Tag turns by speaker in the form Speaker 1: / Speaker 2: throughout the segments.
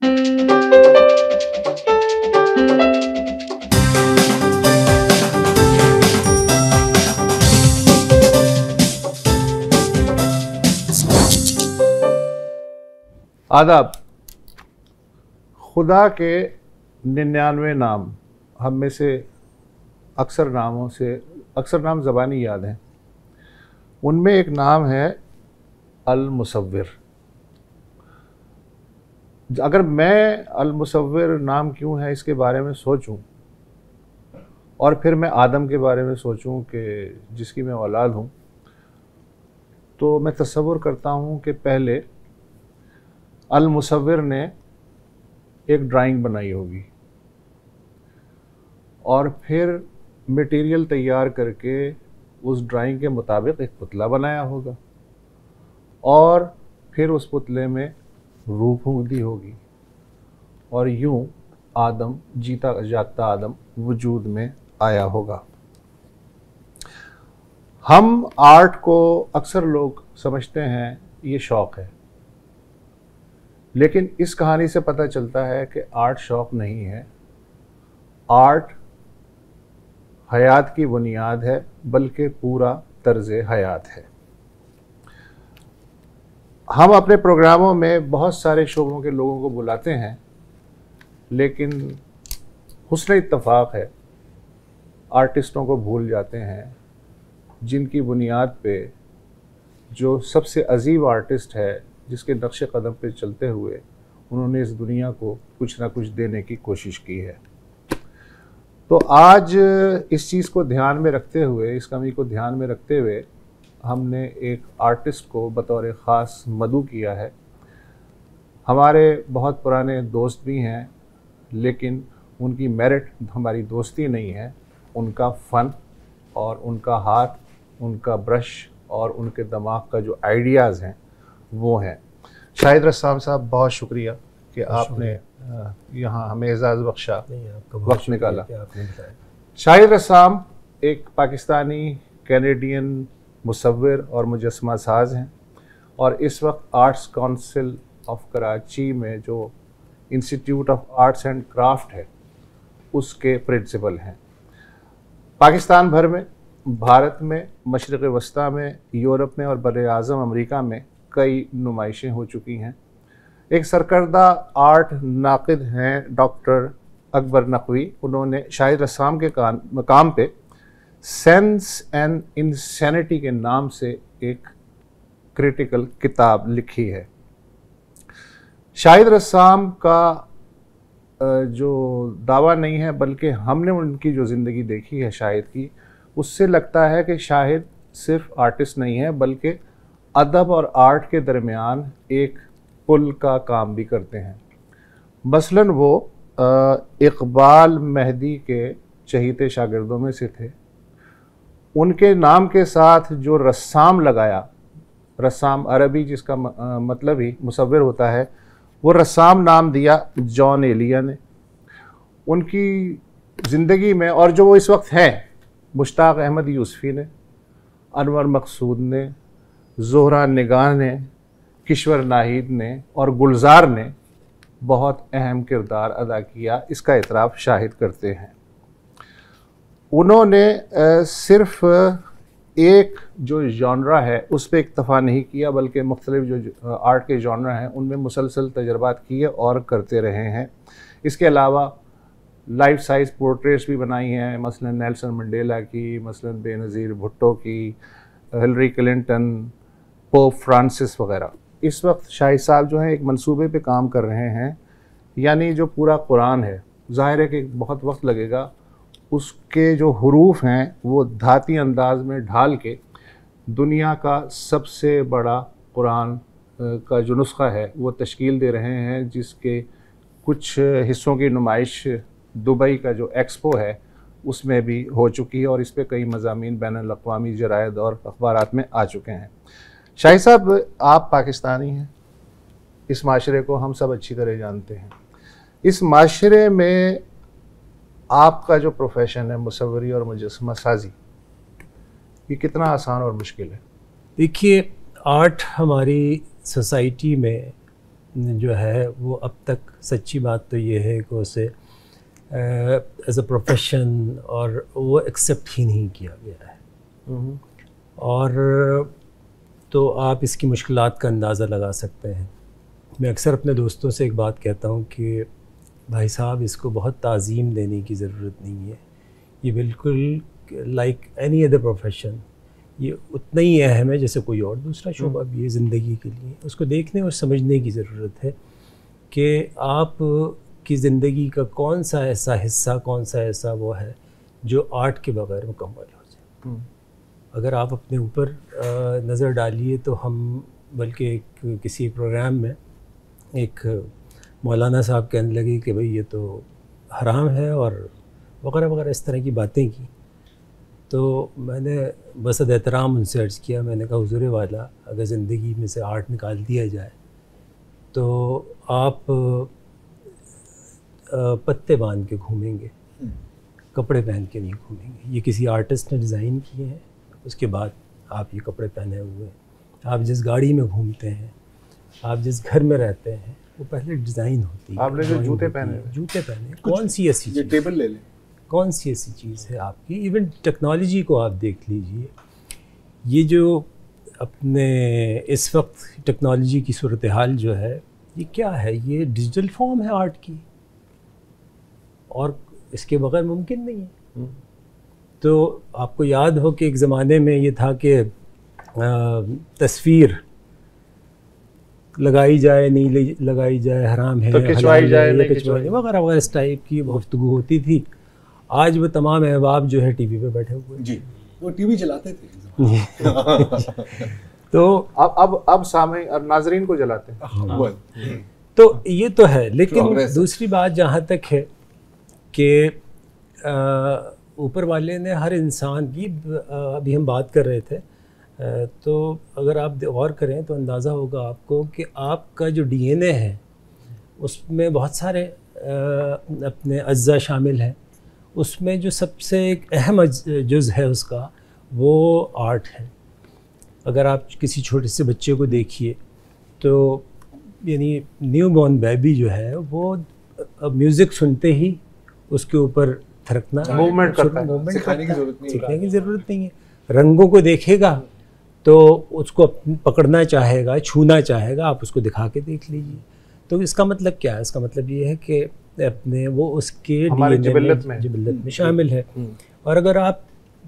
Speaker 1: आदाब। खुदा के 99 नाम हम में से अक्सर नाम ज़बानी याद हैं। उनमें एक नाम है अल मुसव्विर। अगर मैं अल मुसव्विर नाम क्यों है इसके बारे में सोचूं और फिर मैं आदम के बारे में सोचूं कि जिसकी मैं औलाद हूं, तो मैं तसव्वुर करता हूं कि पहले अल मुसव्विर ने एक ड्राइंग बनाई होगी और फिर मटेरियल तैयार करके उस ड्राइंग के मुताबिक एक पुतला बनाया होगा और फिर उस पुतले में रूह फूंक दी होगी और यूं आदम, जीता जागता आदम वजूद में आया होगा। हम आर्ट को अक्सर लोग समझते हैं ये शौक़ है, लेकिन इस कहानी से पता चलता है कि आर्ट शौक़ नहीं है। आर्ट हयात की बुनियाद है, बल्कि पूरा तर्ज़ हयात है। हम अपने प्रोग्रामों में बहुत सारे शोबों के लोगों को बुलाते हैं, लेकिन हुस्न इत्तफ़ाक़ है आर्टिस्टों को भूल जाते हैं, जिनकी बुनियाद पे जो सबसे अजीब आर्टिस्ट है, जिसके नक्शे कदम पे चलते हुए उन्होंने इस दुनिया को कुछ ना कुछ देने की कोशिश की है। तो आज इस चीज़ को ध्यान में रखते हुए, इस कमी को ध्यान में रखते हुए हमने एक आर्टिस्ट को बतौर ख़ास मदऊ किया है। हमारे बहुत पुराने दोस्त भी हैं, लेकिन उनकी मेरिट हमारी दोस्ती नहीं है, उनका फ़न और उनका हाथ, उनका ब्रश और उनके दिमाग का जो आइडियाज़ हैं वो हैं। शाहिद रस्साम साहब, बहुत शुक्रिया कि आपने यहाँ हमें एजाज़ बख्शा, वक्त निकाला। शाहिद रस्साम एक पाकिस्तानी कैनेडियन मुसव्विर और मुजस्समा साज हैं और इस वक्त आर्ट्स काउंसिल ऑफ कराची में जो institute of arts and craft है उसके प्रिंसिपल हैं। पाकिस्तान भर में, भारत में, मशरिक़ वस्ता में, यूरोप में और बर-ए-आज़म अमरीका में कई नुमाइशें हो चुकी हैं। एक सरकर्दा आर्ट नाक़िद हैं डॉक्टर अकबर नकवी। उन्होंने शाहिद रस्साम के मकाम पे सेंस एंड इंसैनिटी के नाम से एक क्रिटिकल किताब लिखी है। शाहिद रस्साम का जो दावा नहीं है, बल्कि हमने उनकी जो ज़िंदगी देखी है शाहिद की, उससे लगता है कि शाहिद सिर्फ आर्टिस्ट नहीं है, बल्कि अदब और आर्ट के दरमियान एक पुल का काम भी करते हैं। मसलन वो इकबाल मेहदी के चहीते शागिर्दों में से थे। उनके नाम के साथ जो रस्साम लगाया, रस्साम अरबी जिसका मतलब ही मुसव्विर होता है, वो रस्साम नाम दिया जॉन एलिया ने। उनकी ज़िंदगी में, और जो वो इस वक्त हैं, मुश्ताक अहमद यूसुफ़ी ने, अनवर मकसूद ने, ज़ोहरा निगाह ने, किश्वर नाहिद ने और गुलजार ने बहुत अहम किरदार अदा किया, इसका एतराफ़ शाहिद करते हैं। उन्होंने सिर्फ़ एक जो जॉनरा है उस पर इक्तफ़ा नहीं किया, बल्कि मुख्तलिफ जो आर्ट के जॉनरा हैं उनमें मुसलसल तजर्बात किए और करते रहे हैं। इसके अलावा लाइफ साइज़ पोर्ट्रेट्स भी बनाई हैं, मसलन नेल्सन मंडेला की, मसलन बेनज़ीर भुट्टो की, हिलरी क्लिंटन, पोप फ्रांसिस वग़ैरह। इस वक्त शाहिद साहब जो हैं एक मंसूबे पे काम कर रहे हैं, यानी जो पूरा कुरान है, ज़ाहिर है कि बहुत वक्त लगेगा, उसके जो हुरूफ हैं वो धाती अंदाज में ढाल के दुनिया का सबसे बड़ा कुरान का जो नुस्खा है वो तश्कील दे रहे हैं, जिसके कुछ हिस्सों की नुमाइश दुबई का जो एक्सपो है उसमें भी हो चुकी है और इस पर कई मज़ामीन बैनुल-अक़वामी जरायद और अखबारात में आ चुके हैं। शाहिद साहब, आप पाकिस्तानी हैं, इस माशरे को हम सब अच्छी तरह जानते हैं। इस माशरे में आपका जो प्रोफेशन है मुसव्वरी और मुजस्समा साजी, ये कितना आसान और मुश्किल है?
Speaker 2: देखिए, आर्ट हमारी सोसाइटी में जो है वो अब तक, सच्ची बात तो ये है कि उसे एज अ प्रोफेशन और वो एक्सेप्ट ही नहीं किया गया है। और तो आप इसकी मुश्किलात का अंदाज़ा लगा सकते हैं। मैं अक्सर अपने दोस्तों से एक बात कहता हूँ कि भाई साहब, इसको बहुत ताज़ीम देने की ज़रूरत नहीं है। ये बिल्कुल लाइक एनी अदर प्रोफेशन, ये उतना ही अहम है जैसे कोई और दूसरा शोबा भी है ज़िंदगी के लिए। उसको देखने और समझने की ज़रूरत है कि आप की ज़िंदगी का कौन सा ऐसा हिस्सा, कौन सा ऐसा वो है जो आर्ट के बगैर मुकम्मल हो जाए। अगर आप अपने ऊपर नज़र डालिए तो हम, बल्कि किसी प्रोग्राम में एक मौलाना साहब कहने लगे कि भाई ये तो हराम है और वगैरह वगैरह इस तरह की बातें की। तो मैंने बसद एहतराम उनसे अर्ज़ किया, मैंने कहा हुज़ूर वाला, अगर ज़िंदगी में से आर्ट निकाल दिया जाए तो आप पत्ते बांध के घूमेंगे, कपड़े पहन के नहीं घूमेंगे। ये किसी आर्टिस्ट ने डिज़ाइन किए हैं, उसके बाद आप ये कपड़े पहने हुए हैं। आप जिस गाड़ी में घूमते हैं, आप जिस घर में रहते हैं, वो पहले डिज़ाइन होती है।
Speaker 1: आपने जो जूते पहने,
Speaker 2: कौन सी ऐसी चीज़,
Speaker 3: टेबल ले लें,
Speaker 2: कौन सी ऐसी चीज़ है आपकी? इवन टेक्नोलॉजी को आप देख लीजिए, ये जो अपने इस वक्त टेक्नोलॉजी की सूरत हाल जो है, ये क्या है? ये डिजिटल फॉर्म है आर्ट की, और इसके बगैर मुमकिन नहीं है। तो आपको याद हो कि एक ज़माने में ये था कि तस्वीर लगाई जाए नहीं लगाई जाए, हराम है,
Speaker 1: तो खिंचवाई जाए नहीं खिंचवाई,
Speaker 2: वगैरह वगैरह इस टाइप की गुफ्तगू होती थी। आज वो तमाम अहबाब जो है टीवी पे बैठे हुए
Speaker 3: जी, वो टीवी चलाते थे।
Speaker 1: तो अब सामने, अब नाजरीन को जलाते हैं।
Speaker 2: तो ये तो है, लेकिन दूसरी बात जहाँ तक है कि ऊपर वाले ने हर इंसान की, अभी हम बात कर रहे थे, तो अगर आप गौर करें तो अंदाज़ा होगा आपको कि आपका जो डीएनए है उसमें बहुत सारे अपने अज्जा शामिल हैं। उसमें जो सबसे एक अहम जुज़ है उसका, वो आर्ट है। अगर आप किसी छोटे से बच्चे को देखिए तो यानी न्यू बॉर्न बेबी जो है वो म्यूज़िक सुनते ही उसके ऊपर थिरकना,
Speaker 1: मूवमेंट करता है,
Speaker 3: सिखाने की
Speaker 2: ज़रूरत नहीं है। रंगों को देखेगा तो उसको पकड़ना चाहेगा, छूना चाहेगा, आप उसको दिखा के देख लीजिए। तो इसका मतलब क्या है? इसका मतलब ये है कि अपने वो उसके
Speaker 1: जिबल्लत
Speaker 2: में शामिल है। और अगर आप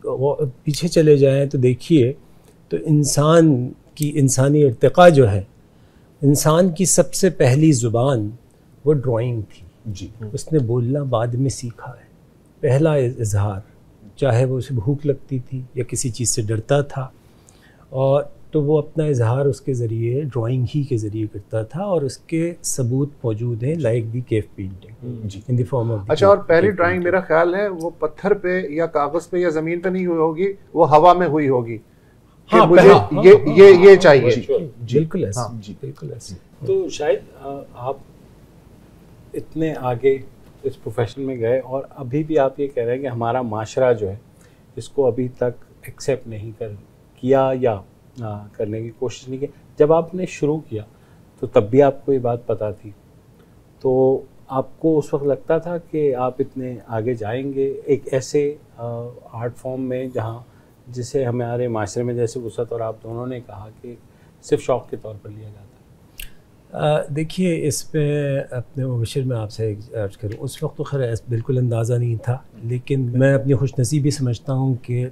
Speaker 2: पीछे चले जाएं तो देखिए, तो इंसान की इंसानी इर्तिक़ा जो है, इंसान की सबसे पहली ज़ुबान वो ड्राइंग थी
Speaker 3: जी।
Speaker 2: उसने बोलना बाद में सीखा है। पहला इजहार, चाहे वो उसे भूख लगती थी या किसी चीज़ से डरता था, और तो वो अपना इजहार उसके ज़रिए, ड्राइंग ही के ज़रिए करता था, और उसके सबूत मौजूद हैं, like the cave painting in the form of.
Speaker 1: अच्छा, और पहली ड्राइंग मेरा ख्याल है वो पत्थर पे या कागज़ पे या ज़मीन पे नहीं हुई होगी, वो हवा में हुई होगी।
Speaker 2: हाँ,
Speaker 1: मुझे ये चाहिए।
Speaker 2: बिल्कुल ऐसा, बिल्कुल ऐसा।
Speaker 4: तो शायद आप इतने आगे इस प्रोफेशन में गए और अभी भी आप ये कह रहे हैं कि हमारा माशरा जो है इसको अभी तक एक्सेप्ट नहीं किया या करने की कोशिश नहीं की। जब आपने शुरू किया तो तब भी आपको ये बात पता थी, तो आपको उस वक्त लगता था कि आप इतने आगे जाएंगे एक ऐसे आर्ट फॉर्म में जहाँ जिसे हमारे माशरे में, जैसे वसअत और आप दोनों ने कहा, कि सिर्फ शौक़ के तौर पर लिया जाता है?
Speaker 2: देखिए, इस पे अपने मुबशिर में आपसे अर्ज़ करूँ, उस वक्त तो खैर बिल्कुल अंदाज़ा नहीं था, लेकिन मैं अपनी खुशनसीबी समझता हूँ कि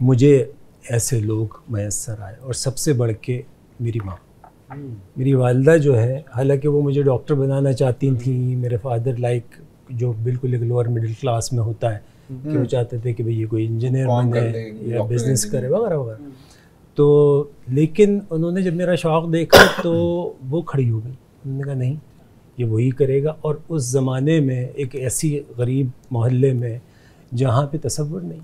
Speaker 2: मुझे ऐसे लोग मैसर आए, और सबसे बढ़ के मेरी माँ, मेरी वालिदा जो है, हालांकि वो मुझे डॉक्टर बनाना चाहती थी, मेरे फादर लाइक जो बिल्कुल एक लोअर मिडिल क्लास में होता है कि वो चाहते थे कि भाई ये कोई इंजीनियर बने या बिज़नेस करे वगैरह वगैरह। तो लेकिन उन्होंने जब मेरा शौक़ देखा तो वो खड़ी हो गई, उन्होंने कहा नहीं, ये वही करेगा। और उस ज़माने में एक ऐसी गरीब मोहल्ले में जहाँ पे तसव्वुर नहीं,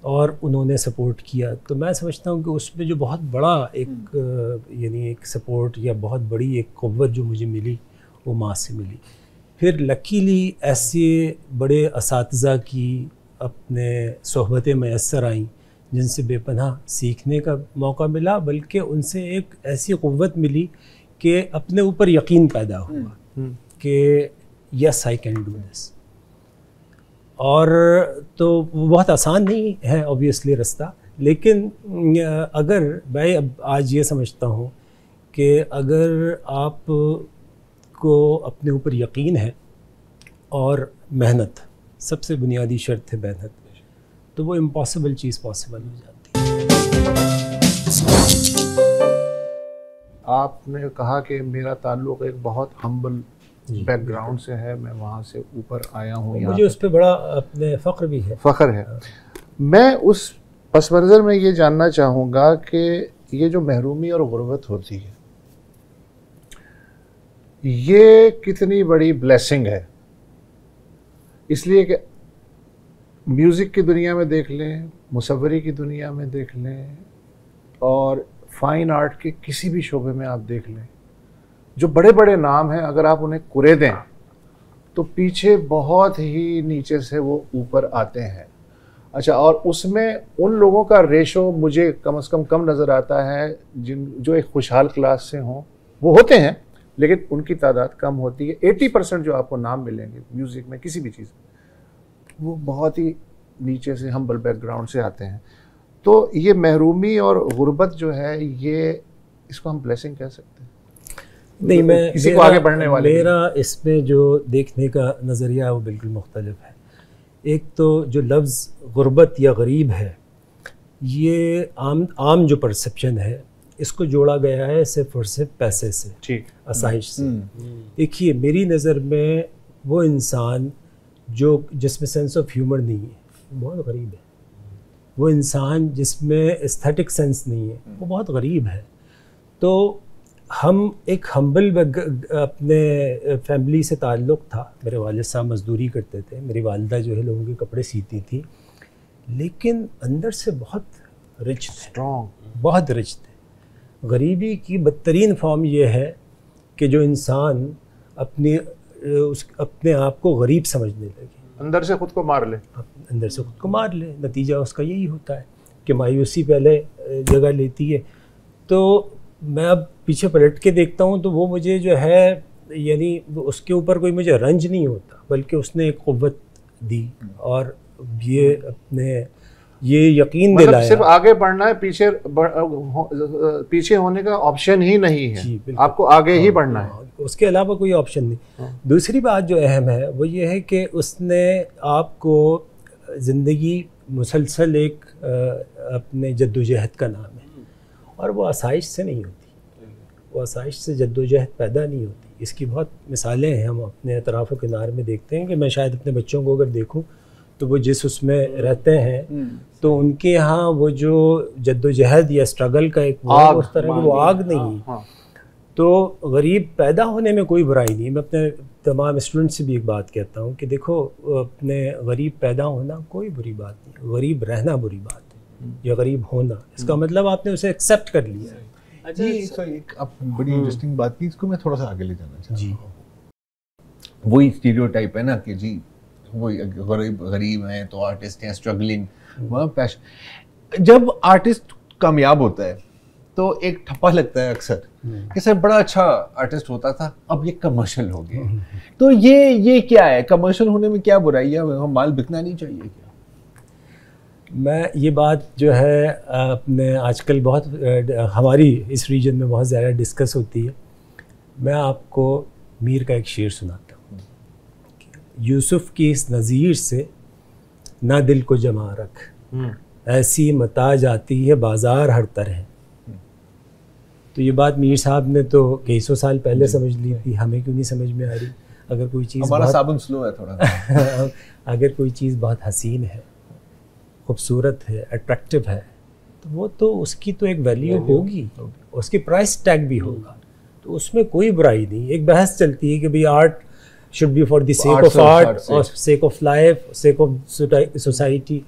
Speaker 2: और उन्होंने सपोर्ट किया। तो मैं समझता हूँ कि उसमें जो बहुत बड़ा एक यानी एक सपोर्ट या बहुत बड़ी एक क़ुव्वत जो मुझे मिली, वो माँ से मिली। फिर लकीली ऐसे बड़े असातिज़ा की अपने सोहबतें मैसर आईं जिनसे बेपनाह सीखने का मौका मिला, बल्कि उनसे एक ऐसी क़ुव्वत मिली कि अपने ऊपर यकीन पैदा हुआ कि yes I can do this. और तो बहुत आसान नहीं है ऑब्वियसली रास्ता, लेकिन अगर मैं अब आज ये समझता हूँ कि अगर आप को अपने ऊपर यकीन है और मेहनत, सबसे बुनियादी शर्त है मेहनत, तो वो इम्पॉसिबल चीज़ पॉसिबल हो जाती है।
Speaker 1: आपने कहा कि मेरा ताल्लुक़ एक बहुत हम्बल बैकग्राउंड से है, मैं वहाँ से ऊपर आया हूँ,
Speaker 2: मुझे उस पर बड़ा अपने फ़ख्र भी है।
Speaker 1: फ़ख्र है। मैं उस पस मंज़र में ये जानना चाहूँगा कि ये जो महरूमी और गुर्बत होती है, ये कितनी बड़ी ब्लेसिंग है। इसलिए कि म्यूज़िक की दुनिया में देख लें, मुसव्वरी की दुनिया में देख लें, और फाइन आर्ट के किसी भी शोबे में आप देख लें, जो बड़े बड़े नाम हैं, अगर आप उन्हें कुरे दें तो पीछे बहुत ही नीचे से वो ऊपर आते हैं। अच्छा, और उसमें उन लोगों का रेशो मुझे कम से कम नज़र आता है जो एक खुशहाल क्लास से हों, वो होते हैं लेकिन उनकी तादाद कम होती है। 80% जो आपको नाम मिलेंगे म्यूज़िक में, किसी भी चीज़ में, वो बहुत ही नीचे से हम्बल बैकग्राउंड से आते हैं। तो ये महरूमी और गुर्बत जो है, ये इसको हम ब्लेसिंग कह सकते हैं?
Speaker 2: नहीं, मैं
Speaker 1: किसी को आगे बढ़ने वाले,
Speaker 2: मेरा इसमें जो देखने का नज़रिया है वो बिल्कुल मुख्तलिफ है। एक तो जो लफ्ज़ गुर्बत या गरीब है, ये आम जो परसेप्शन है, इसको जोड़ा गया है सिर्फ और सिर्फ पैसे से, ठीक, आसाइश से। देखिए, मेरी नज़र में वो इंसान जिसमें सेंस ऑफ ह्यूमर नहीं है, बहुत गरीब है। वो इंसान जिसमें एस्थेटिक सेंस नहीं है, वो बहुत गरीब है। तो हम एक हम्बल अपने फैमिली से ताल्लुक़ था। मेरे वालिद साहब मज़दूरी करते थे, मेरी वालिदा जो है लोगों के कपड़े सीती थी, लेकिन अंदर से बहुत रिच, स्ट्रॉन्ग, बहुत रिच थे। गरीबी की बदतरीन फॉर्म ये है कि जो इंसान अपने आप को गरीब समझने लगे,
Speaker 1: अंदर से खुद को मार ले,
Speaker 2: अंदर से खुद को मार ले, नतीजा उसका यही होता है कि मायूसी पहले जगह लेती है। तो मैं अब पीछे पलट के देखता हूँ तो वो मुझे जो है, यानी उसके ऊपर कोई मुझे रंज नहीं होता, बल्कि उसने एक क़ुव्वत दी और ये यकीन दिलाया।
Speaker 1: सिर्फ आगे बढ़ना है, पीछे होने का ऑप्शन ही नहीं है, आपको आगे ही बढ़ना है,
Speaker 2: उसके अलावा कोई ऑप्शन नहीं। दूसरी बात जो अहम है वो ये है कि उसने आपको ज़िंदगी मुसलसल एक अपने जद्दोजहद का नाम है, और वो आसाइश से नहीं होती, वो आसाइश से जद्दोजहद पैदा नहीं होती। इसकी बहुत मिसालें हैं, हम अपने अतराफ़ किनार में देखते हैं कि मैं शायद अपने बच्चों को अगर देखूं तो वो जिस उसमें रहते हैं तो उनके यहाँ वो जो जद्दोजहद या स्ट्रगल का एक आग, उस तरह की वो आग नहीं है। तो गरीब पैदा होने में कोई बुराई नहीं। मैं अपने तमाम स्टूडेंट से भी एक बात कहता हूँ कि देखो, अपने गरीब पैदा होना कोई बुरी बात नहीं, गरीब रहना बुरी बात है, या गरीब होना, इसका मतलब आपने उसे एक्सेप्ट कर लिया है।
Speaker 5: अच्छा, एक आप बड़ी इंटरेस्टिंग बात की, इसको मैं थोड़ा सा आगे ले जाना चाहता हूँ। वही स्टीरियोटाइप है ना कि जी वही गरीब हैं तो आर्टिस्ट हैं, स्ट्रगलिंग, वहाँ पैशन। जब आर्टिस्ट कामयाब होता है तो एक ठप्पा लगता है अक्सर कि सर बड़ा अच्छा आर्टिस्ट होता था, अब ये कमर्शियल हो गया। तो ये क्या है, कमर्शियल होने में क्या बुराई है, माल बिकना नहीं चाहिए क्या?
Speaker 2: मैं ये बात जो है अपने आजकल बहुत हमारी इस रीजन में बहुत ज़्यादा डिस्कस होती है। मैं आपको मीर का एक शेर सुनाता हूँ। यूसुफ की इस नज़ीर से ना दिल को जमा रख, ऐसी मता जाती है बाज़ार हर तरह। तो ये बात मीर साहब ने तो कई सौ साल पहले समझ ली थी, हमें क्यों नहीं समझ में आ रही? अगर कोई चीज़,
Speaker 5: हमारा साबुन स्लो है थोड़ा
Speaker 2: अगर कोई चीज़ बहुत हसीन है, खूबसूरत है, अट्रैक्टिव है, तो वो तो उसकी तो एक वैल्यू होगी, उसकी प्राइस टैग भी होगा, तो उसमें कोई बुराई नहीं। एक बहस चलती है कि भाई art should be for the sake of art और sake of life, sake of society.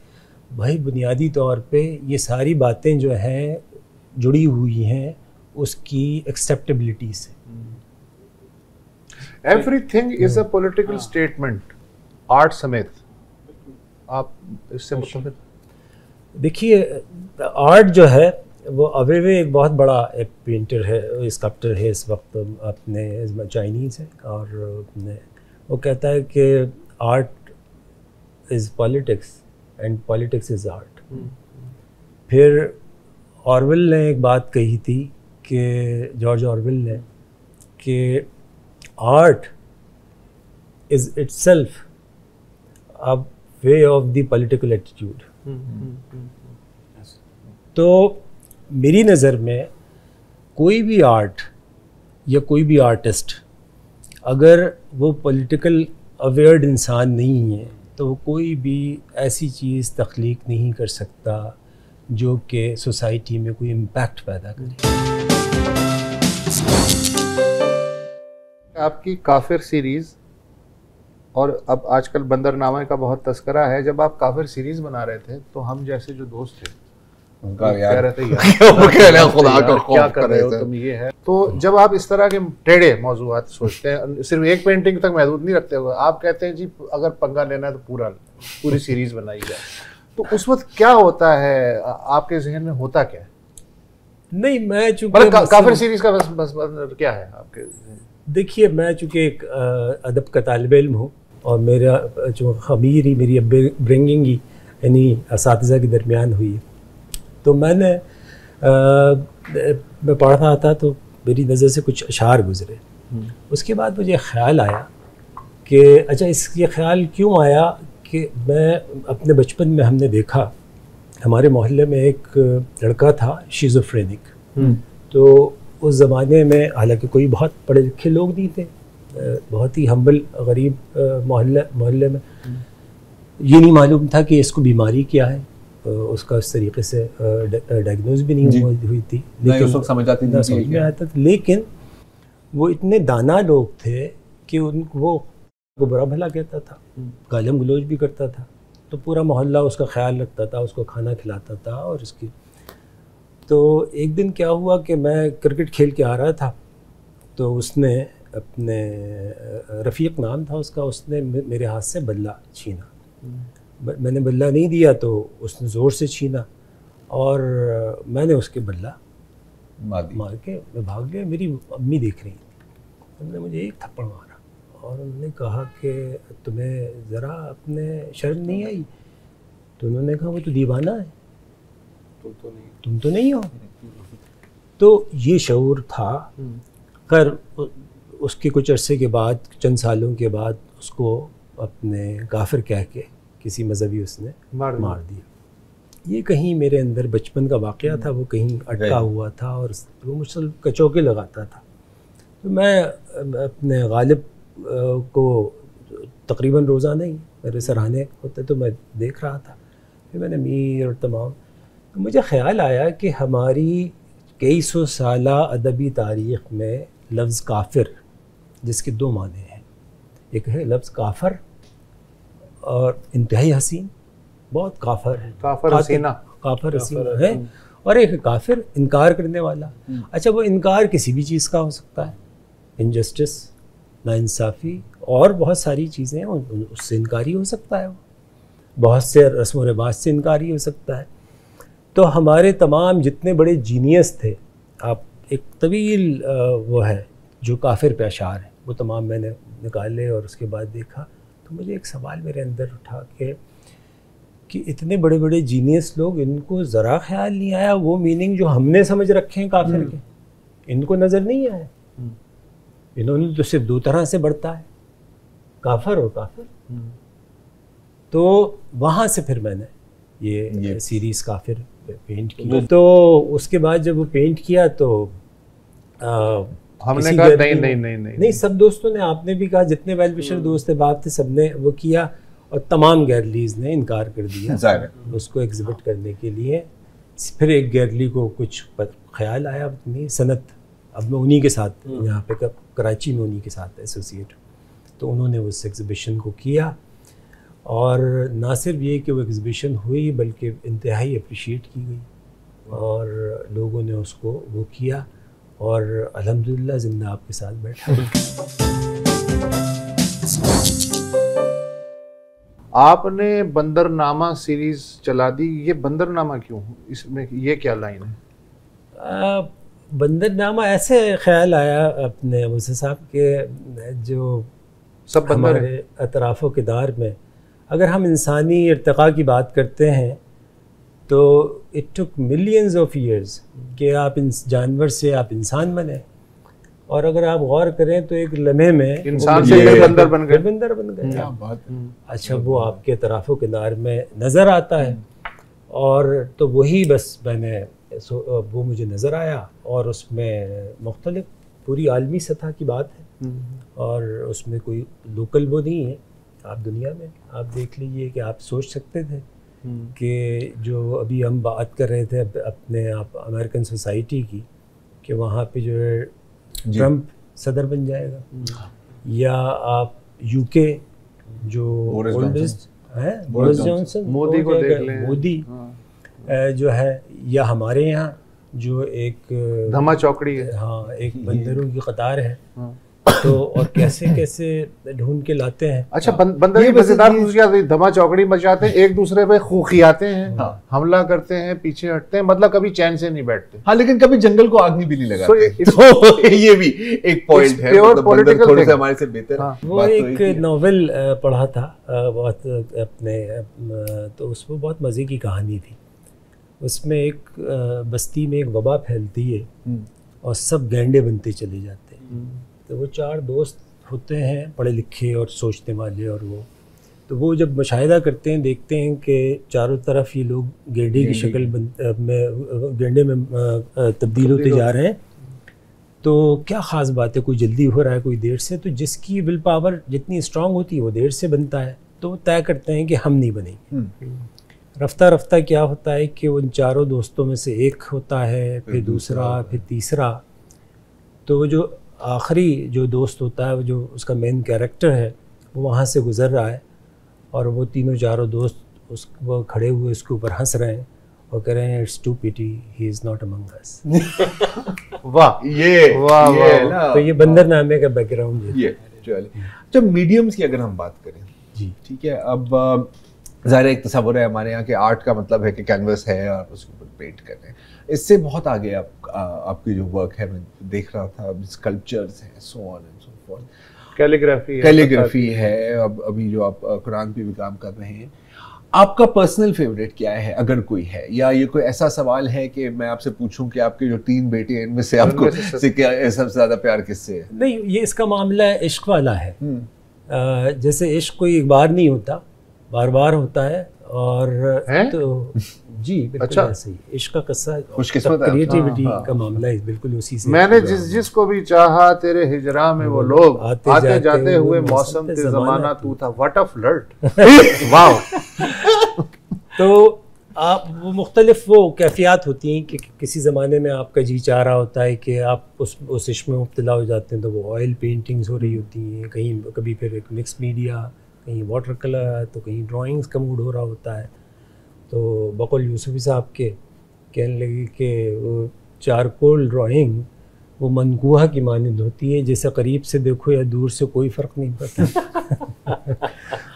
Speaker 2: भाई बुनियादी तौर पे ये सारी बातें जो हैं जुड़ी हुई हैं उसकी एक्सेप्टेबिलिटी से।
Speaker 1: Everything is a political statement, art समेत। आप इससे मुतफ़िक़?
Speaker 2: देखिए, आर्ट जो है वो अवेवे एक बहुत बड़ा एक पेंटर है, स्कल्पटर है इस वक्त अपने, चाइनीज़ है, और वो कहता है कि art is politics and politics is art. फिर ऑरवेल ने एक बात कही थी कि जॉर्ज ऑरवेल ने कि art is itself a way of the political attitude. तो मेरी नज़र में कोई भी आर्ट या कोई भी आर्टिस्ट अगर वो पॉलिटिकल अवेयर्ड इंसान नहीं है तो वो कोई भी ऐसी चीज़ तख्लीक नहीं कर सकता जो कि सोसाइटी में कोई इम्पैक्ट पैदा करे।
Speaker 1: आपकी काफिर सीरीज़ और अब आजकल बंदरनामा का बहुत तस्करा है, जब आप काफिर सीरीज़ बना रहे थे तो हम जैसे जो दोस्त थे
Speaker 5: उनका
Speaker 1: कह
Speaker 5: यार
Speaker 1: रहे थे यार
Speaker 5: वो कह रहे हैं खुदा का
Speaker 1: क्या
Speaker 5: खौफ
Speaker 1: कर रहे हो तुम, ये है। तो जब आप इस तरह के टेढ़े मौजूआत सोचते हैं, सिर्फ एक पेंटिंग तक महदूद नहीं रखते हुए, आप कहते हैं जी अगर पंगा लेना है तो पूरी सीरीज बनाई जाए, तो उस वक्त क्या होता है आपके जहन में, होता क्या है?
Speaker 2: नहीं, मैं चूँकि
Speaker 1: मतलब काफिर सीरीज का बस क्या है आपके?
Speaker 2: देखिए, मैं चूँकि एक अदब का तालिब इल्म हूँ और मेरा जो खमीर ही मेरी अपब्रिंगिंग ही यानी असातिज़ा के दरमियान हुई है, तो मैं पढ़ रहा था तो मेरी नज़र से कुछ अशार गुज़रे। उसके बाद मुझे ख्याल आया कि अच्छा, ये ख्याल क्यों आया कि मैं अपने बचपन में हमने देखा हमारे मोहल्ले में एक लड़का था शिज़ोफ्रेनिक। तो उस ज़माने में हालांकि कोई बहुत पढ़े लिखे लोग नहीं थे, बहुत ही हम्बल गरीब मोहल्ले में, ये नहीं मालूम था कि इसको बीमारी क्या है, उसका उस तरीके से डायग्नोज भी नहीं हुई थी, लेकिन
Speaker 5: उस वक्त समझ में
Speaker 2: आता था। लेकिन वो इतने दाना लोग थे कि वो बुरा भला कहता था, गालम गलोच भी करता था, तो पूरा मोहल्ला उसका ख्याल रखता था, उसको खाना खिलाता था। और इसकी तो एक दिन क्या हुआ कि मैं क्रिकेट खेल के आ रहा था, तो उसने अपने रफ़ीक नाम था उसका, उसने मेरे हाथ से बल्ला छीना। मैंने बल्ला नहीं दिया तो उसने ज़ोर से छीना और मैंने उसके बल्ला मार के मैं भाग गया। मेरी अम्मी देख रही थी, उन्होंने मुझे एक थप्पड़ मारा और उन्होंने कहा कि तुम्हें ज़रा अपने शर्म नहीं आई? तो उन्होंने कहा वो तो दीवाना है, तुम तो नहीं हो। तो ये शऊर था। खैर उसके कुछ अरसे के बाद, चंद सालों के बाद, उसको अपने काफिर कह के किसी मजहबी उसने मार दिया। ये कहीं मेरे अंदर बचपन का वाक़या था, वो कहीं अटका हुआ था और वो मुझसे कचौके लगाता था। तो मैं अपने गालिब को तकरीबन रोज़ाना ही मेरे सराहने होते तो मैं देख रहा था। फिर मैंने मीर और तमाम, तो मुझे ख्याल आया कि हमारी कई सौ साला अदबी तारीख़ में लफ्ज़ काफिर, जिसके दो माने हैं, एक है लफ्ज़ काफर और इंतहाई हसीन, बहुत काफर है, काफर हसीना है, और एक काफिर इनकार करने वाला। अच्छा, वो इनकार किसी भी चीज़ का हो सकता है, इनजस्टिस, नाइंसाफ़ी और बहुत सारी चीज़ें हैं, उससे इनकारी हो सकता है, वो बहुत से रस्म व रिवाज से इनकारी हो सकता है। तो हमारे तमाम जितने बड़े जीनियस थे, आप एक तवील वो है जो काफिर पे अशार है, वो तमाम मैंने निकाले और उसके बाद देखा तो मुझे एक सवाल मेरे अंदर उठा कि इतने बड़े बड़े जीनियस लोग, इनको ज़रा ख्याल नहीं आया वो मीनिंग जो हमने समझ रखे हैं काफिर के, इनको नज़र नहीं आया। इन्होंने तो सिर्फ दो तरह से बढ़ता है, काफिर और काफिर। तो वहाँ से फिर मैंने ये सीरीज़ काफिर पेंट की। तो उसके बाद जब वो पेंट किया तो
Speaker 1: हमने कहा नहीं,
Speaker 2: सब दोस्तों ने, आपने भी कहा, जितने वेल विशर दोस्त थे, बाप थे, सबने वो किया और तमाम गैलरीज ने इनकार कर दिया उसको एग्जिबिट करने के लिए। फिर एक गैलरी को कुछ ख्याल आया अपनी सनत, अब मैं उन्हीं के साथ यहाँ पे कराची में उन्हीं के साथ एसोसिएट, तो उन्होंने उस एग्ज़िबिशन को किया और ना सिर्फ ये कि वो एग्ज़िबिशन हुई बल्कि इंतहाई अप्रिशिएट की गई और लोगों ने उसको वो किया और अल्हम्दुलिल्लाह ज़िंदा आपके साथ बैठा।
Speaker 1: आपने बंदरनामा सीरीज़ चला दी, ये बंदरनामा क्यों, इसमें ये क्या लाइन है?
Speaker 2: बंदरनामा ऐसे ख्याल आया अपने मूसा साहब के, जो
Speaker 1: सब बंदर
Speaker 2: हमारे अतराफ़ किदार में अगर हम इंसानी इर्तिक़ा की बात करते हैं तो it took millions of years कि आप जानवर से आप इंसान बने, और अगर आप गौर करें तो एक लम्हे में
Speaker 1: इंसान से फिर बंदर बन गए।
Speaker 2: बंदर बन गए।
Speaker 5: क्या बात है।
Speaker 2: अच्छा, वो आपके तराफ़ो किनार में नज़र आता है, और तो वही बस मैंने वो मुझे नज़र आया, और उसमें मुख्तलिफ पूरी आलमी सतह की बात है, और उसमें कोई लोकल वो नहीं है। आप दुनिया में आप देख लीजिए कि आप सोच सकते थे कि जो अभी हम बात कर रहे थे अपने आप अमेरिकन सोसाइटी की, कि वहाँ पे जो है ट्रंप सदर बन जाएगा, या आप यूके जो ओल्डेस्ट है बोरिस जॉनसन,
Speaker 1: मोदी को देख लें,
Speaker 2: मोदी जो है, या हमारे यहाँ जो एक
Speaker 1: धमा चौकड़ी है,
Speaker 2: हाँ, एक बंदरों की कतार है। तो और कैसे कैसे ढूंढ के लाते हैं।
Speaker 1: अच्छा, बंदर की मजेदार खुशियां, धमा चौकड़ी मचाते हैं, एक दूसरे पे खूखियाते हैं, हमला करते हैं, पीछे हटते हैं, मतलब कभी चैन से नहीं बैठते।
Speaker 5: हाँ, लेकिन कभी जंगल को आग भी नहीं लगाते। तो ये भी एक पॉइंट है, मतलब बंदर थोड़े से हमारे से बेहतर।
Speaker 2: वो एक नॉवेल पढ़ा था बहुत अपने, तो उसमें बहुत मजे की कहानी थी। उसमें एक बस्ती में एक वबा फैलती है और सब गैंडे बनते चले जाते हैं। तो वो 4 दोस्त होते हैं पढ़े लिखे और सोचने वाले, और तो वो जब मुशाहिदा करते हैं देखते हैं कि चारों तरफ ये लोग गैंडे की शक्ल में गैंडे में तब्दील होते जा रहे हैं। तो क्या ख़ास बात है, कोई जल्दी हो रहा है कोई देर से। तो जिसकी विल पावर जितनी स्ट्रांग होती है वो देर से बनता है, तो वो तय करते हैं कि हम नहीं बनेंगे। रफ्ता रफ्ता क्या होता है कि उन चारों दोस्तों में से एक होता है, फिर दूसरा, फिर तीसरा। तो जो आखिरी जो दोस्त होता है, जो उसका मेन कैरेक्टर है, वो वहाँ से गुज़र रहा है, और वो तीनों चारों दोस्त वो खड़े हुए उसके ऊपर हंस रहे हैं और कह रहे हैं, it's too pity he is not among us.
Speaker 1: वाह,
Speaker 5: ये
Speaker 2: तो ये बंदरनामे का बैकग्राउंड है।
Speaker 5: ये जब मीडियम्स की अगर हम बात करें जी, ठीक है, अब ज़ाहिर एक तस्वुर है हमारे यहाँ के आर्ट का मतलब है कि कैनवस है और उसके ऊपर पेंट कर रहे हैं। इससे बहुत आगे आपकी जो वर्क है, मैं देख रहा था, स्कल्पचर्स हैं, so on and so forth, calligraphy है, अब अभी जो आप कुरान पे भी काम कर रहे हैं। आपका पर्सनल फेवरेट क्या है, अगर कोई है, या ये कोई ऐसा सवाल है कि मैं आपसे पूछूं कि आपके जो 3 बेटे हैं इनमें से आपको से क्या सबसे ज्यादा प्यार किससे है?
Speaker 2: नहीं, ये इसका मामला है इश्क वाला है। जैसे इश्क कोई एक बार नहीं होता, बार बार होता है, और तो जी बिल्कुल
Speaker 1: अच्छा,
Speaker 2: ऐसे ही इश्क का किस्सा,
Speaker 5: क्रिएटिविटी
Speaker 2: का मामला है, बिल्कुल उसी से।
Speaker 1: मैंने जिसको भी चाहा तेरे हिजरा में वो लोग आते जाते हुए मौसम ते ज़माना तू था। व्हाट अ फ्लर्ट, वाह।
Speaker 2: तो आप वो मुख्तलिफ वो कैफियत होती हैं कि किसी ज़माने में आपका जी चाह रहा होता है कि आप उस इश्क में मुब्तला हो जाते हैं, तो वो ऑयल पेंटिंग्स हो रही होती हैं, कहीं कभी फिर एक मिक्स मीडिया, कहीं वाटर कलर, तो कहीं ड्राइंग्स का मूड हो रहा होता है। तो बकौल यूसुफी साहब के कहने लगे कि वो चारकोल ड्राइंग वो मनकूहा की मानंद होती है, जैसे करीब से देखो या दूर से कोई फ़र्क नहीं पड़ता।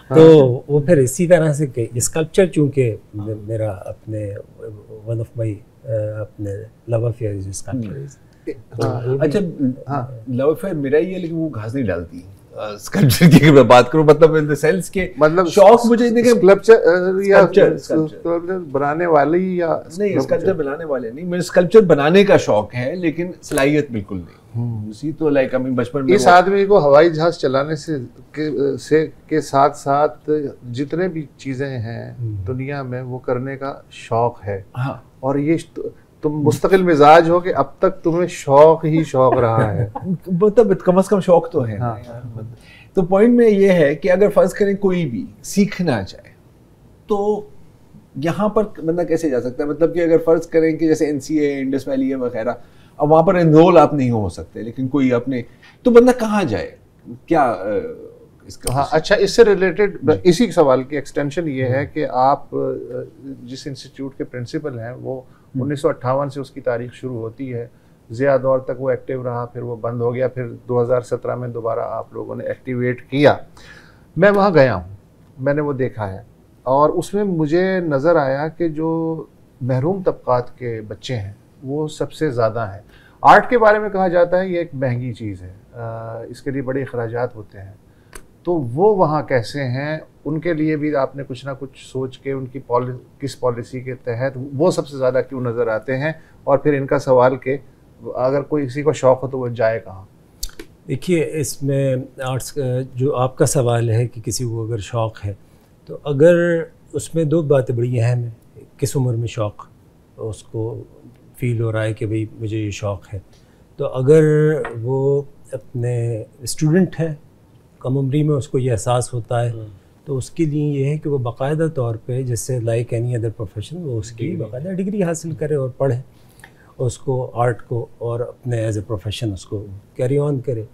Speaker 2: तो वो फिर इसी तरह से स्कल्पचर, चूँकि मेरा अपने वन ऑफ माई अपने लव अफेयर इज स्कल्पचर।
Speaker 5: अच्छा, लव अफेयर मेरा ही है, लेकिन वो घास नहीं डालती स्कल्पचर की मैं बात करूं, मतलब इन द सेंस के
Speaker 1: मतलब
Speaker 5: शौक मुझे देखे
Speaker 1: स्कल्पचर या स्कल्पचर बनाने वाले या
Speaker 5: नहीं, स्कल्पचर बनाने वाले नहीं, मुझे स्कल्पचर बनाने का शौक है, लेकिन सलाहियत बिल्कुल नहीं। उसी तो लाइक अभी बचपन में
Speaker 1: इस आदमी को हवाई जहाज चलाने के साथ साथ जितने भी चीजें हैं दुनिया में वो करने का शौक है।
Speaker 5: हाँ,
Speaker 1: और ये तुम मुस्तकिल मिजाज हो कि अब तक तुम्हें शौक ही शौक रहा है।
Speaker 5: मतलब कम से कम शौक तो है। हाँ। तो पॉइंट में ये है कि अगर फर्ज करें कोई भी सीखना चाहे तो यहाँ पर बंदा कैसे जा सकता है? मतलब कि अगर फर्ज करें कि जैसे NCA, इंडस वैली वगैरह, अब वहाँ पर एनरोल आप नहीं हो सकते, लेकिन कोई अपने, तो बंदा कहाँ जाए, क्या इसका?
Speaker 1: हाँ, अच्छा, इससे रिलेटेड इसी सवाल की एक्सटेंशन ये है कि आप जिस इंस्टीट्यूट के प्रिंसिपल हैं वो 1958 से उसकी तारीख शुरू होती है, ज़्यादा दौर तक वो एक्टिव रहा, फिर वो बंद हो गया, फिर 2017 में दोबारा आप लोगों ने एक्टिवेट किया। मैं वहाँ गया हूँ, मैंने वो देखा है, और उसमें मुझे नज़र आया कि जो महरूम तबकात के बच्चे हैं वो सबसे ज़्यादा है। आर्ट के बारे में कहा जाता है ये एक महंगी चीज़ है, इसके लिए बड़े अखराजात होते हैं, तो वो वहाँ कैसे हैं, उनके लिए भी आपने कुछ ना कुछ सोच के उनकी किस पॉलिसी के तहत वो सबसे ज़्यादा क्यों नज़र आते हैं, और फिर इनका सवाल कि अगर कोई किसी को शौक़ हो तो वो जाए कहाँ?
Speaker 2: देखिए, इसमें आर्ट्स जो आपका सवाल है कि किसी को अगर शौक़ है, तो अगर उसमें दो बातें बड़ी अहम है, किस उम्र में शौक़ उसको फील हो रहा है कि भाई मुझे ये शौक़ है। तो अगर वो अपने स्टूडेंट है, कम उम्री में उसको ये एहसास होता है, तो उसके लिए ये है कि वो बाकायदा तौर पे जैसे लाइक एनी अदर प्रोफेशन वो उसकी बाकायदा डिग्री हासिल करे और पढ़े उसको आर्ट को, और अपने एज ए प्रोफेशन उसको कैरी ऑन करे।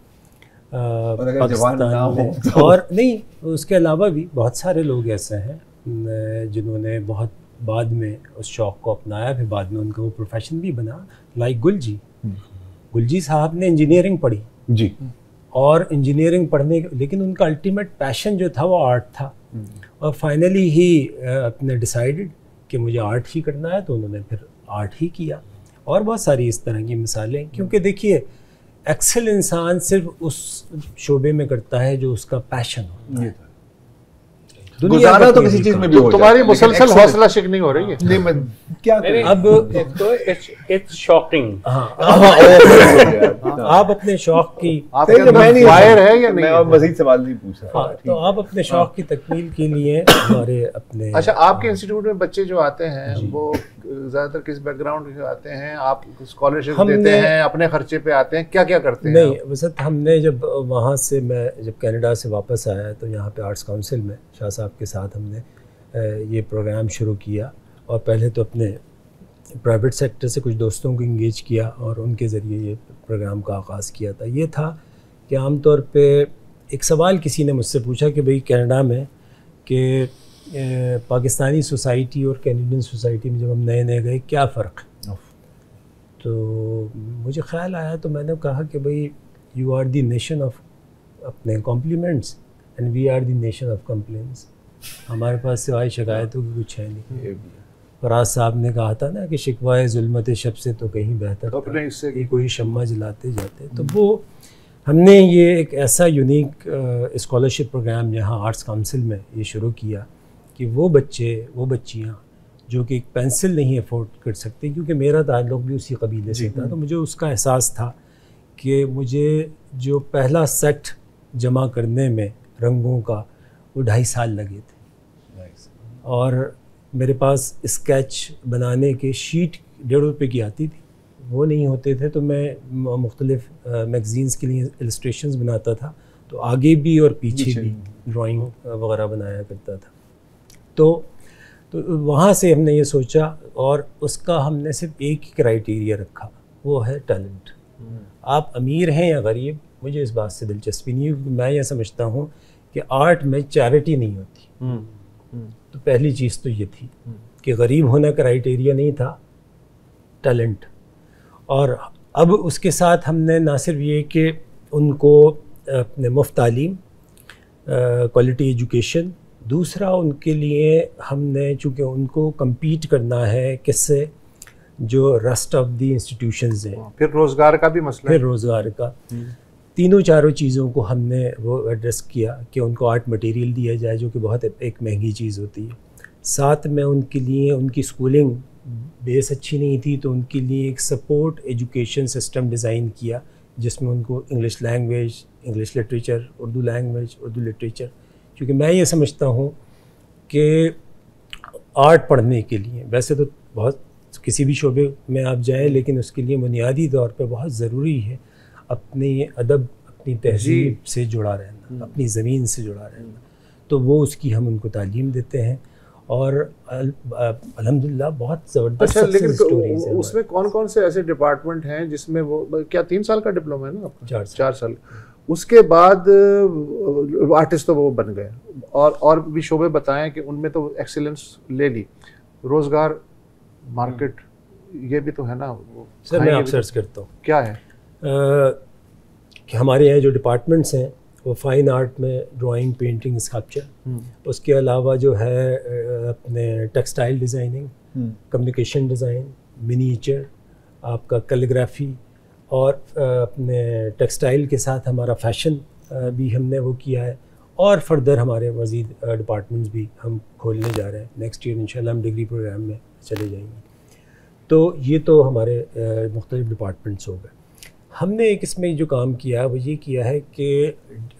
Speaker 5: और अगर जवान ना हो तो
Speaker 2: और नहीं, उसके अलावा भी बहुत सारे लोग ऐसे हैं जिन्होंने बहुत बाद में उस शौक़ को अपनाया, फिर बाद में उनका वो प्रोफेशन भी बना। लाइक गुलजी साहब ने इंजीनियरिंग पढ़ी
Speaker 5: जी,
Speaker 2: और इंजीनियरिंग पढ़ने लेकिन उनका अल्टीमेट पैशन जो था वो आर्ट था, और फाइनली ही अपने डिसाइडेड कि मुझे आर्ट ही करना है, तो उन्होंने फिर आर्ट ही किया। और बहुत सारी इस तरह की मिसालें, क्योंकि देखिए एक्सेल इंसान सिर्फ उस शोबे में करता है जो उसका पैशन हो।
Speaker 5: गुजारा तो किसी चीज में भी हो
Speaker 1: तुम्हारी
Speaker 5: जाता है,
Speaker 1: मुसलसल
Speaker 5: लेकिन
Speaker 1: हौसला शिकनी हो रही है।
Speaker 5: नहीं, मैं क्या करूं?
Speaker 2: अब
Speaker 4: इट्स शॉकिंग।
Speaker 2: आप अपने शौक़ की
Speaker 1: आपके
Speaker 5: मैं नहीं
Speaker 1: अंदर फायर है या नहीं
Speaker 5: मैं
Speaker 1: है?
Speaker 5: और मजीद सवाल नहीं पूछ रहा।
Speaker 2: हाँ, तो आप अपने शौक़ की तकमील के लिए हमारे अपने
Speaker 1: अच्छा, आपके इंस्टीट्यूट में बच्चे जो आते हैं वो ज़्यादातर किस बैकग्राउंड से आते हैं? आप स्कॉलरशिप देते हैं, अपने खर्चे पे आते हैं, क्या क्या करते हैं?
Speaker 2: नहीं, वैसे हमने जब वहाँ से मैं जब कनाडा से वापस आया तो यहाँ पे आर्ट्स काउंसिल में शाह साहब के साथ हमने ये प्रोग्राम शुरू किया, और पहले तो अपने प्राइवेट सेक्टर से कुछ दोस्तों को इंगेज किया और उनके ज़रिए ये प्रोग्राम का आगाज़ किया था। ये था कि आमतौर पे एक सवाल किसी ने मुझसे पूछा कि भाई कनाडा में कि पाकिस्तानी सोसाइटी और कैनेडियन सोसाइटी में जब हम नए नए गए क्या फ़र्क है? तो मुझे ख्याल आया, तो मैंने कहा कि भाई you are the nation of अपने compliments and we are the nation of complaints. हमारे पास सिवाय शिकायतों की कुछ है नहीं। फराज साहब ने कहा था ना कि शिकवाए जुल्मत शब से तो कहीं बेहतर
Speaker 1: अपने इससे
Speaker 2: कि कोई शम्मा जलाते जाते। तो वो हमने ये एक ऐसा यूनिक स्कॉलरशिप प्रोग्राम यहाँ आर्ट्स काउंसिल में ये शुरू किया कि वो बच्चे वो बच्चियाँ जो कि एक पेंसिल नहीं अफोर्ड कर सकते, क्योंकि मेरा ताल्लुक भी उसी कबीले से था, तो मुझे उसका एहसास था कि मुझे जो पहला सेट जमा करने में रंगों का वो 2.5 साल लगे थे, और मेरे पास स्केच बनाने के शीट 1.5 रुपये की आती थी, वो नहीं होते थे, तो मैं मुख्तलिफ मैगज़ीन्स के लिए इलस्ट्रेशंस बनाता था, तो आगे भी और पीछे भी ड्राइंग वगैरह बनाया करता था। तो वहाँ से हमने ये सोचा, और उसका हमने सिर्फ एक ही क्राइटेरिया रखा, वो है टैलेंट। आप अमीर हैं या गरीब, मुझे इस बात से दिलचस्पी नहीं है। मैं ये समझता हूँ कि आर्ट में चैरिटी नहीं होती। तो पहली चीज़ तो ये थी कि गरीब होना क्राइटेरिया नहीं था, टैलेंट। और अब उसके साथ हमने ना सिर्फ ये कि उनको अपने मुफ्त तालीम, क्वालिटी एजुकेशन, दूसरा उनके लिए हमने चूँकि उनको compete करना है किससे, जो रेस्ट ऑफ द इंस्टीट्यूशंस हैं,
Speaker 1: फिर रोज़गार का भी मसला
Speaker 2: फिर
Speaker 1: है।
Speaker 2: रोज़गार का, तीनों चारों चीज़ों को हमने वो एड्रेस किया कि उनको आर्ट मटेरियल दिया जाए जो कि बहुत एक महंगी चीज़ होती है। साथ में उनके लिए उनकी स्कूलिंग बेस अच्छी नहीं थी, तो उनके लिए एक सपोर्ट एजुकेशन सिस्टम डिज़ाइन किया जिसमें उनको English language, English literature, Urdu language, Urdu literature, क्योंकि मैं ये समझता हूँ कि आर्ट पढ़ने के लिए वैसे तो बहुत किसी भी शोबे में आप जाएं, लेकिन उसके लिए बुनियादी तौर पे बहुत ज़रूरी है अपने अदब, अपनी तहजीब से जुड़ा रहना, अपनी ज़मीन से जुड़ा रहना। तो वो उसकी हम उनको तालीम देते हैं, और अल्हम्दुलिल्लाह बहुत ज़बरदस्त
Speaker 1: अच्छा, लेकिन
Speaker 2: स्टोरीज हैं।
Speaker 1: उसमें कौन कौन से ऐसे डिपार्टमेंट हैं जिसमें वो, क्या 3 साल का डिप्लोमा है ना आपका? 4 साल। उसके बाद आर्टिस्ट तो वो बन गए, और भी शोबे बताएं कि उनमें तो एक्सीलेंस ले ली, रोज़गार, मार्केट, ये भी तो है ना।
Speaker 2: सर मैं आपसे अर्ज़ करता हूँ,
Speaker 1: क्या है
Speaker 2: कि हमारे यहाँ जो डिपार्टमेंट्स हैं वो फाइन आर्ट में ड्राइंग, पेंटिंग, स्कल्पचर, उसके अलावा जो है अपने textile designing, communication design, miniature, आपका कैलीग्राफी और अपने टेक्सटाइल के साथ हमारा फैशन भी हमने वो किया है, और फर्दर हमारे मज़ीद डिपार्टमेंट्स भी हम खोलने जा रहे हैं। नेक्स्ट ईयर इंशाल्लाह हम डिग्री प्रोग्राम में चले जाएंगे। तो ये तो हमारे मुख्तलिफ डिपार्टमेंट्स हो गए। हमने एक इसमें जो काम किया वो ये किया है कि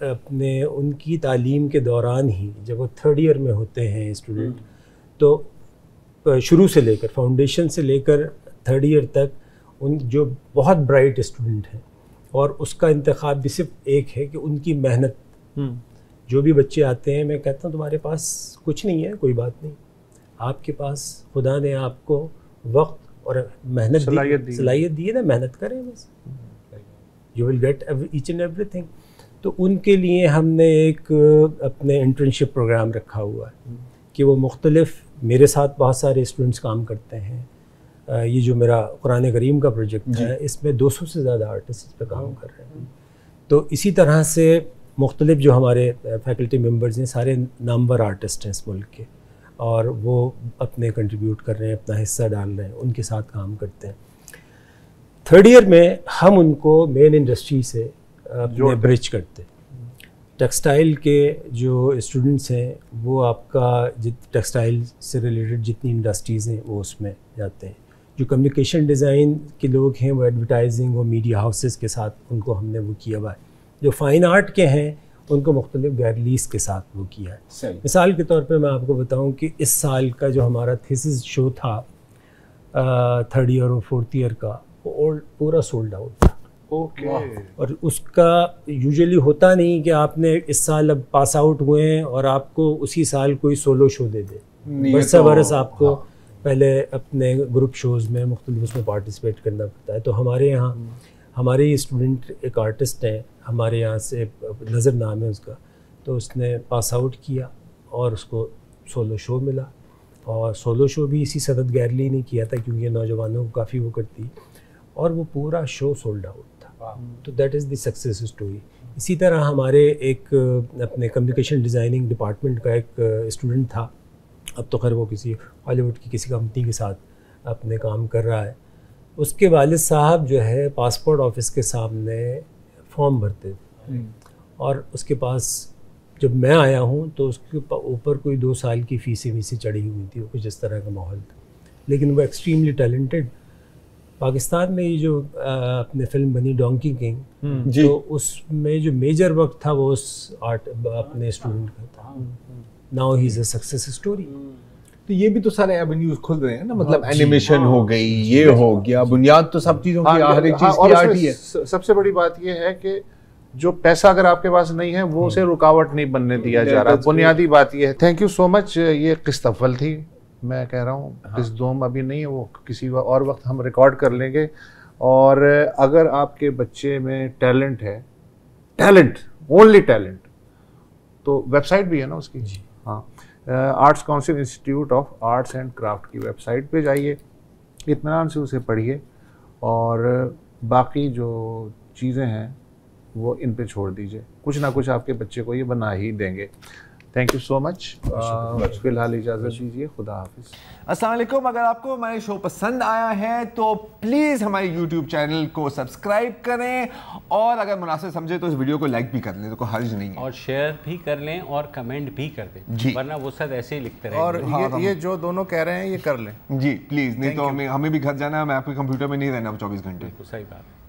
Speaker 2: अपने उनकी तालीम के दौरान ही जब वो 3rd ईयर में होते हैं स्टूडेंट, तो शुरू से लेकर फाउंडेशन से लेकर 3rd ईयर तक उन जो बहुत ब्राइट स्टूडेंट हैं, और उसका इंतखाब भी सिर्फ एक है कि उनकी मेहनत। जो भी बच्चे आते हैं मैं कहता हूँ तुम्हारे पास कुछ नहीं है, कोई बात नहीं, आपके पास खुदा ने आपको वक्त और मेहनत सलाहियत दी है ना, मेहनत करें बस, you will get each and everything. तो उनके लिए हमने एक अपने इंटर्नशिप प्रोग्राम रखा हुआ है कि वो मुख्तलिफ, मेरे साथ बहुत सारे स्टूडेंट्स काम करते हैं। ये जो मेरा कुरान करीम का प्रोजेक्ट है, इसमें 200 से ज़्यादा आर्टिस्ट इस पर काम कर रहे हैं। तो इसी तरह से मुख्तलिफ जो हमारे फैकल्टी मेम्बर्स हैं सारे नामवर आर्टिस्ट हैं इस मुल्क के, और वो अपने कंट्रीब्यूट कर रहे हैं, अपना हिस्सा डाल रहे हैं, उनके साथ काम करते हैं। 3rd ईयर में हम उनको मेन इंडस्ट्री से ब्रिज करते हैं। टेक्सटाइल के जो स्टूडेंट्स हैं वो आपका टेक्सटाइल से रिलेटेड जितनी इंडस्ट्रीज़ हैं वो उसमें जाते हैं। जो कम्युनिकेशन डिज़ाइन के लोग हैं वो एडवर्टाइजिंग और मीडिया हाउसेस के साथ उनको हमने वो किया हुआ है। जो फ़ाइन आर्ट के हैं उनको मुख्तलिफ गैलरीज़ के साथ वो किया है। मिसाल के तौर पे मैं आपको बताऊं कि इस साल का जो हमारा थीसिस शो था 3rd ईयर और 4th ईयर का, वो पूरा सोल्ड आउट था। और उसका यूजुअली होता नहीं कि आपने इस साल अब पास आउट हुए हैं और आपको उसी साल कोई सोलो शो दे दे। बरस बरस आपको पहले अपने ग्रुप शोज़ में मुख्तलिफ उसमें पार्टिसिपेट करना पड़ता है। तो हमारे यहाँ हमारे ही स्टूडेंट एक आर्टिस्ट हैं हमारे यहाँ से, नज़र नाम है उसका, तो उसने पास आउट किया और उसको सोलो शो मिला। और सोलो शो भी इसी सदत गैरली नहीं किया था क्योंकि नौजवानों को काफ़ी वो करती, और वो पूरा शो सोल्ड आउट था। तो that is the success story. इसी तरह हमारे एक अपने कम्युनिकेशन डिज़ाइनिंग डिपार्टमेंट का एक स्टूडेंट था, अब तो खैर वो किसी हॉलीवुड की किसी कंपनी के साथ अपने काम कर रहा है। उसके वालिद साहब जो है पासपोर्ट ऑफिस के सामने फॉर्म भरते थे, और उसके पास जब मैं आया हूँ तो उसके ऊपर कोई 2 साल की फ़ीसें चढ़ी हुई थी, कुछ इस तरह का माहौल था। लेकिन वो एक्सट्रीमली टैलेंटेड। पाकिस्तान में ये जो अपने फिल्म बनी डोंकी किंग, तो उसमें जो मेजर वक्त था वो उस आर्ट अपने स्टूडेंट का था। Now he is a success story.
Speaker 5: तो ये भी तो सारे एवेन्यूज खुल रहे हैं ना, मतलब एनिमेशन हो गई, ये हो गया, बुनियाद तो सब चीज़ों की, हर एक चीज़ की आर्ट ही है।
Speaker 1: सबसे बड़ी बात ये है कि जो पैसा अगर आपके पास नहीं है वो उसे रुकावट नहीं बनने दिया जा रहा। बुनियादी बात ये है। Thank you so much. ये किस्त अव्वल थी, मैं कह रहा हूँ किस्त दोम अभी नहीं है, वो किसी और वक्त हम रिकॉर्ड कर लेंगे। और अगर आपके बच्चे में टैलेंट है, टैलेंट ओनली टैलेंट, तो वेबसाइट भी है ना उसकी। हाँ, arts council institute of arts and craft की वेबसाइट पे जाइए, इत्मीनान से उसे पढ़िए, और बाकी जो चीज़ें हैं वो इन पे छोड़ दीजिए। कुछ ना कुछ आपके बच्चे को ये बना ही देंगे। Thank you so much. फिलहाल इजाज़त दीजिए, खुदा हाफिज़।
Speaker 5: अस्सलाम वालेकुम। अगर आपको हमारे शो पसंद आया है तो प्लीज़ हमारे YouTube चैनल को सब्सक्राइब करें, और अगर मुनासिब समझे तो इस वीडियो को लाइक भी कर लें, तो कोई हर्ज नहीं है,
Speaker 4: और शेयर भी कर लें और कमेंट भी कर दें, वरना वो सब ऐसे ही लिखते रहेंगे।
Speaker 1: और ये जो दोनों कह रहे हैं ये कर लें
Speaker 5: जी प्लीज़, नहीं तो हमें भी घर जाना है, मैं आपके कंप्यूटर में नहीं रहना 24 घंटे।
Speaker 4: सही बात है।